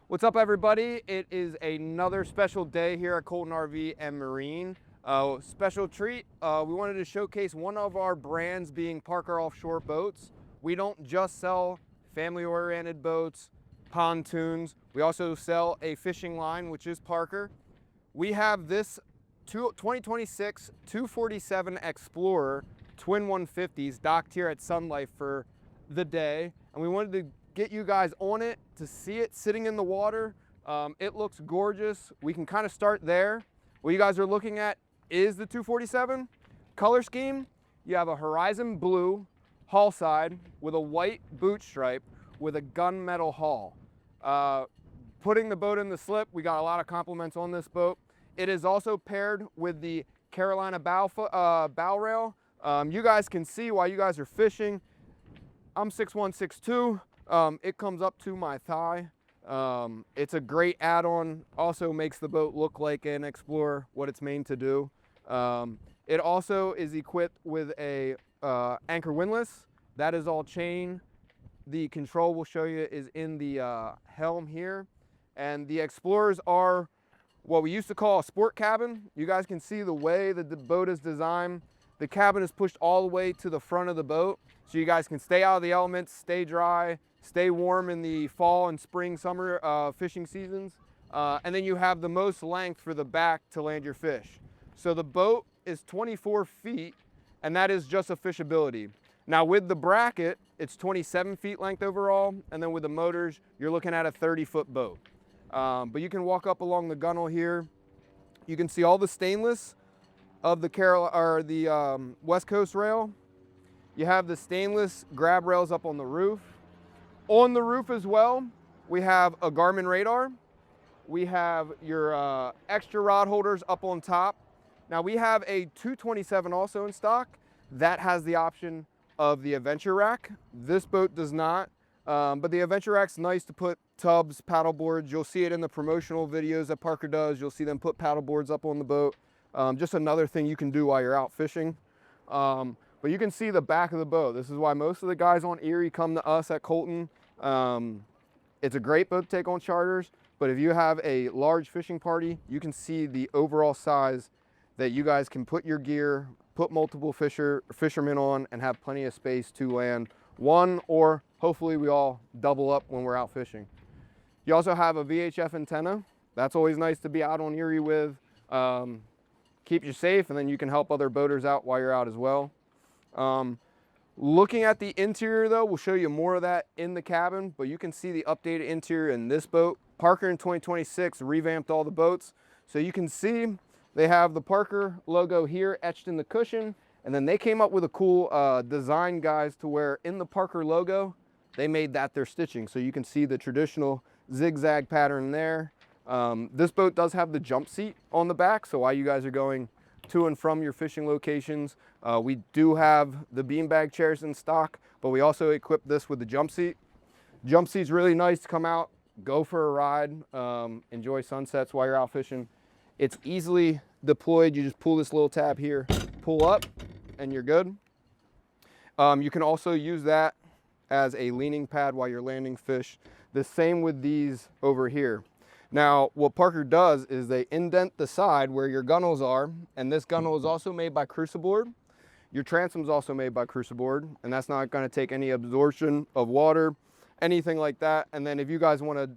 What's up, everybody? It is another special day here at Colton RV and Marine. Special treat. We wanted to showcase one of our brands being Parker Offshore Boats. We don't just sell family-oriented boats, pontoons. We also sell a fishing line, which is Parker. We have this 2026 247 Explorer twin 150s docked here at Sun Life for the day, and we wanted to get you guys on it to see it sitting in the water. It looks gorgeous. We can kind of start there. What you guys are looking at is the 247 color scheme. You have a horizon blue hull side with a white boot stripe with a gunmetal hull. Putting the boat in the slip, we got a lot of compliments on this boat. It is also paired with the Carolina bow rail. You guys can see while you guys are fishing, I'm 6'1", 6'2". It comes up to my thigh. It's a great add-on. Also makes the boat look like an Explorer, what it's made to do. It also is equipped with a anchor windlass. That is all chain. The control we'll show you is in the helm here. And the Explorers are what we used to call a sport cabin. You guys can see the way that the boat is designed. The cabin is pushed all the way to the front of the boat, so you guys can stay out of the elements, stay dry, stay warm in the fall and spring, summer fishing seasons. And then you have the most length for the back to land your fish. So the boat is 24 feet, and that is just a fishability. Now with the bracket, it's 27 feet length overall, and then with the motors, you're looking at a 30-foot boat. But you can walk up along the gunnel here. You can see all the stainless of the West Coast rail. You have the stainless grab rails up on the roof. On the roof as well, we have a Garmin radar. We have your extra rod holders up on top. Now we have a 227 also in stock that has the option of the Adventure Rack. This boat does not, but the Adventure Rack's nice to put tubs, paddle boards. You'll see it in the promotional videos that Parker does. You'll see them put paddle boards up on the boat. Just another thing you can do while you're out fishing. But you can see the back of the boat. This is why most of the guys on Erie come to us at Colton. It's a great boat to take on charters, but if you have a large fishing party, you can see the overall size that you guys can put your gear, put multiple fishermen on, and have plenty of space to land one, or hopefully we all double up when we're out fishing. You also have a VHF antenna. That's always nice to be out on Erie with. Keep you safe, and then you can help other boaters out while you're out as well. Looking at the interior though, we'll show you more of that in the cabin, but you can see the updated interior in this boat. Parker in 2026 revamped all the boats. So you can see they have the Parker logo here etched in the cushion, and then they came up with a cool design, guys, to where in the Parker logo, they made that their stitching. So you can see the traditional zigzag pattern there. This boat does have the jump seat on the back, so while you guys are going to and from your fishing locations, we do have the beanbag chairs in stock, but we also equip this with the jump seat. Jump seat's really nice to come out, go for a ride, enjoy sunsets while you're out fishing. It's easily deployed. You just pull this little tab here, pull up, and you're good. You can also use that as a leaning pad while you're landing fish. The same with these over here. Now, what Parker does is they indent the side where your gunnels are, and this gunnel is also made by Cruciboard. Your transom's also made by Cruciboard, and that's not going to take any absorption of water, anything like that. And then if you guys want to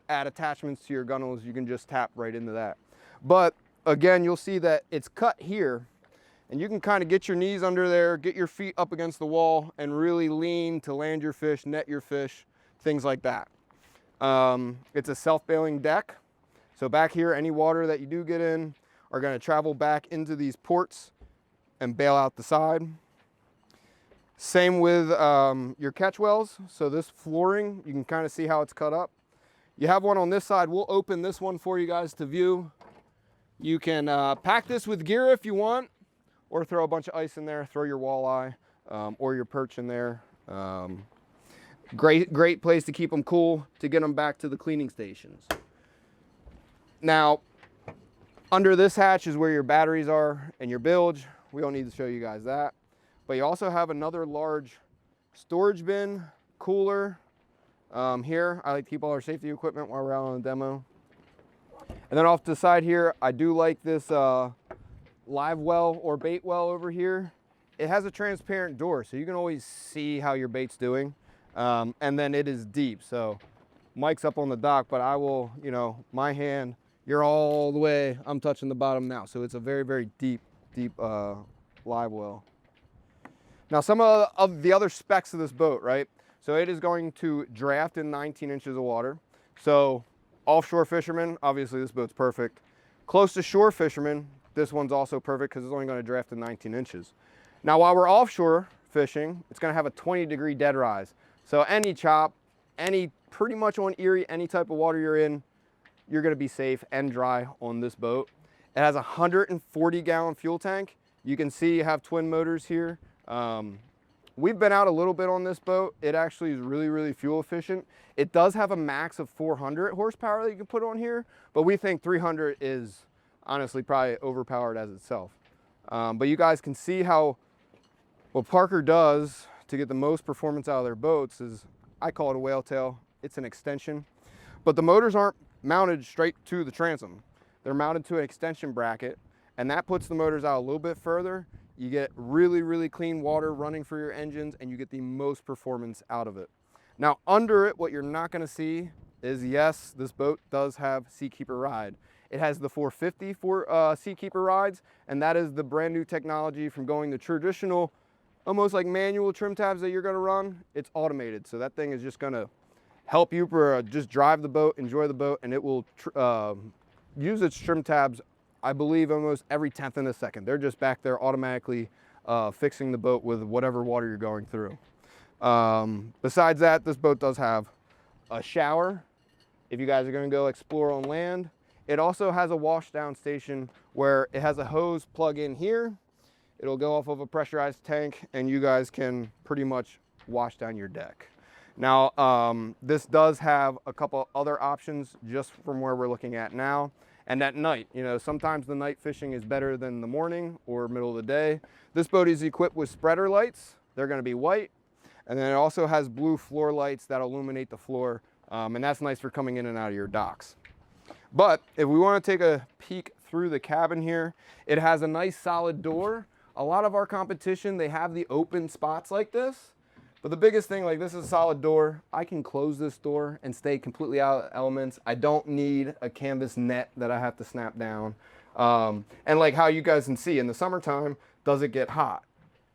add attachments to your gunnels, you can just tap right into that. But again, you'll see that it's cut here, and you can kind of get your knees under there, get your feet up against the wall, and really lean to land your fish, net your fish, things like that. It's a self-bailing deck. So back here, any water that you do get in are going to travel back into these ports and bail out the side. Same with your catch wells. So this flooring, you can kind of see how it's cut up. You have one on this side. We'll open this one for you guys to view. You can pack this with gear if you want, or throw a bunch of ice in there, throw your walleye or your perch in there. Great place to keep them cool, to get them back to the cleaning stations. Now, under this hatch is where your batteries are and your bilge. We don't need to show you guys that. But you also have another large storage bin, cooler, Here, I like to keep all our safety equipment while we're out on a demo. And then off to the side here, I do like this live well or bait well over here. It has a transparent door, so you can always see how your bait's doing. And then it is deep, so Mike's up on the dock, but I will, you know, my hand, you're all the way, I'm touching the bottom now. So it's a very, very deep live well. Now some of the other specs of this boat, right? So it is going to draft in 19 inches of water. So offshore fishermen, obviously this boat's perfect. Close to shore fishermen, this one's also perfect because it's only going to draft in 19 inches. Now while we're offshore fishing, it's going to have a 20-degree dead rise. So any chop, pretty much on Erie, any type of water you're in, you're going to be safe and dry on this boat. It has a 140-gallon fuel tank. You can see you have twin motors here. We've been out a little bit on this boat. It actually is really, really fuel efficient. It does have a max of 400 horsepower that you can put on here, but we think 300 is honestly probably overpowered as itself. But you guys can see how what Parker does to get the most performance out of their boats is, I call it a whale tail. It's an extension, but the motors aren't mounted straight to the transom. They're mounted to an extension bracket, and that puts the motors out a little bit further. You get really, really clean water running for your engines, and you get the most performance out of it. Now under it, what you're not gonna see is, yes, this boat does have Seakeeper Ride. It has the 450 for Seakeeper rides, and that is the brand new technology from going the traditional, almost like manual trim tabs that you're gonna run. It's automated, so that thing is just gonna help you just drive the boat, enjoy the boat, and it will use its trim tabs, I believe, almost every 10th of a second. They're just back there automatically fixing the boat with whatever water you're going through. Besides that, this boat does have a shower if you guys are going to go explore on land. It also has a wash down station where it has a hose plug in here. It'll go off of a pressurized tank, and you guys can pretty much wash down your deck. Now, this does have a couple other options just from where we're looking at now. And at night, you know, sometimes the night fishing is better than the morning or middle of the day. This boat is equipped with spreader lights. They're going to be white. And then it also has blue floor lights that illuminate the floor. And that's nice for coming in and out of your docks. But if we want to take a peek through the cabin here, it has a nice solid door. A lot of our competition, they have the open spots like this. But the biggest thing, like, this is a solid door. I can close this door and stay completely out of elements. I don't need a canvas net that I have to snap down. And like how you guys can see in the summertime, does it get hot?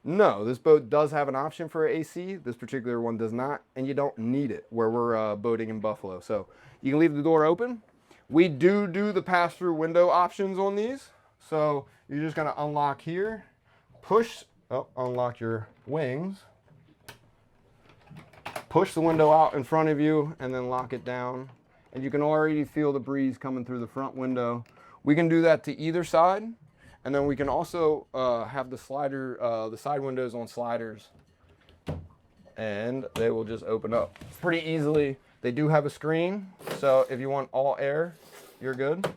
No, this boat does have an option for AC. This particular one does not, and you don't need it where we're boating in Buffalo. So you can leave the door open. We do the pass-through window options on these. So you're just gonna unlock here, push, unlock your wings, push the window out in front of you, and then lock it down. And you can already feel the breeze coming through the front window. We can do that to either side. And then we can also have the side windows on sliders, and they will just open up pretty easily. They do have a screen, so if you want all air, you're good.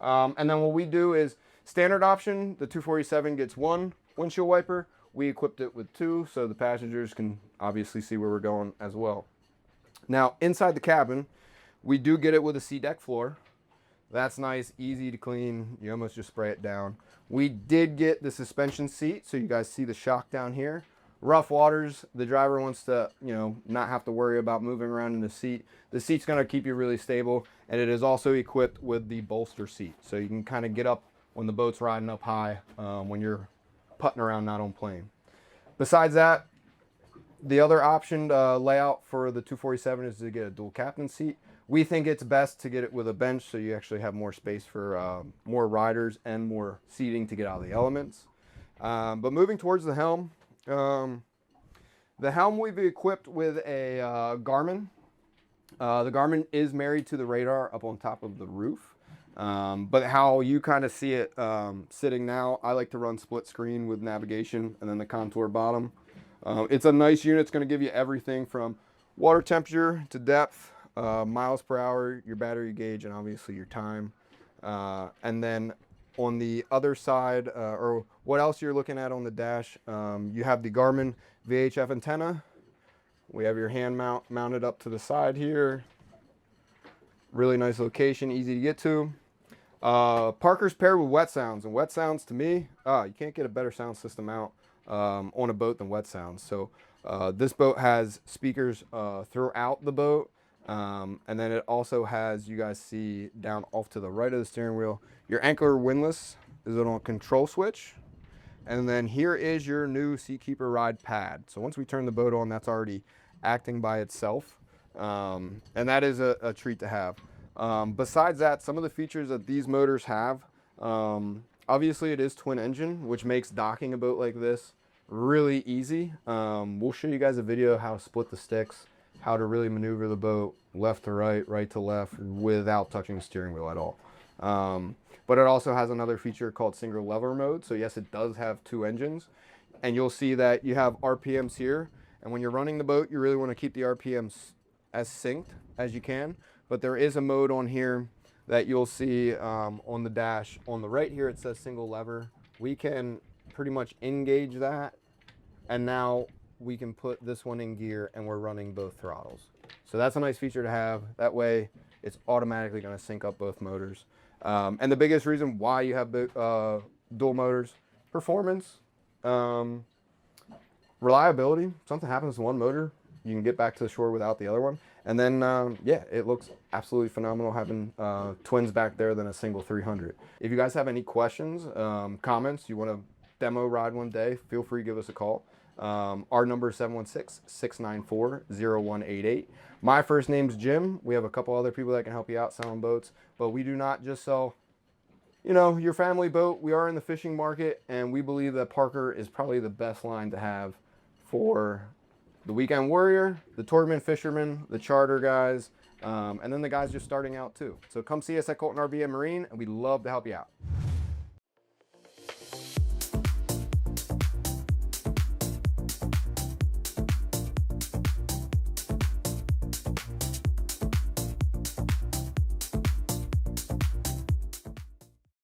And then what we do is standard option, the 247 gets one windshield wiper. We equipped it with two, so the passengers can obviously see where we're going as well. Now, inside the cabin, we do get it with a C-deck floor. That's nice, easy to clean. You almost just spray it down. We did get the suspension seat, so you guys see the shock down here. Rough waters, the driver wants to, you know, not have to worry about moving around in the seat. The seat's gonna keep you really stable, and it is also equipped with the bolster seat. So you can kind of get up when the boat's riding up high, when you're putting around not on plane. Besides that, the other option layout for the 247 is to get a dual captain seat. We think it's best to get it with a bench, so you actually have more space for more riders and more seating to get out of the elements. But moving towards the helm, we've equipped with a Garmin. The Garmin is married to the radar up on top of the roof. But how you kind of see it sitting now, I like to run split screen with navigation and then the contour bottom. It's a nice unit. It's going to give you everything from water temperature to depth, miles per hour, your battery gauge, and obviously your time. And then on the other side, or what else you're looking at on the dash, you have the Garmin VHF antenna. We have your hand mounted up to the side here. Really nice location, easy to get to. Parker's paired with Wet Sounds, and Wet Sounds to me, you can't get a better sound system out on a boat than Wet Sounds. So this boat has speakers throughout the boat, and then it also has, you guys see down off to the right of the steering wheel, your anchor windlass is on a control switch. And then here is your new Seakeeper Ride pad. So once we turn the boat on, that's already acting by itself. And that is a treat to have. Besides that, some of the features that these motors have, obviously it is twin engine, which makes docking a boat like this really easy. We'll show you guys a video of how to split the sticks, how to really maneuver the boat left to right, right to left, without touching the steering wheel at all. But it also has another feature called single lever mode. So yes, it does have two engines, and you'll see that you have RPMs here. And when you're running the boat, you really want to keep the RPMs as synced as you can. But there is a mode on here that you'll see on the dash. On the right here, it says single lever. We can pretty much engage that. And now we can put this one in gear and we're running both throttles. So that's a nice feature to have. That way it's automatically going to sync up both motors. And the biggest reason why you have dual motors, performance, reliability. If something happens to one motor, you can get back to the shore without the other one. And then, yeah, it looks absolutely phenomenal having twins back there than a single 300. If you guys have any questions, comments, you want to demo ride one day, feel free to give us a call. Our number is 716-694-0188. My first name's Jim. We have a couple other people that can help you out selling boats, but we do not just sell, you know, your family boat. We are in the fishing market, and we believe that Parker is probably the best line to have for the weekend warrior, the tournament fisherman, the charter guys, and then the guys just starting out too. So come see us at Colton RV and Marine, and we'd love to help you out.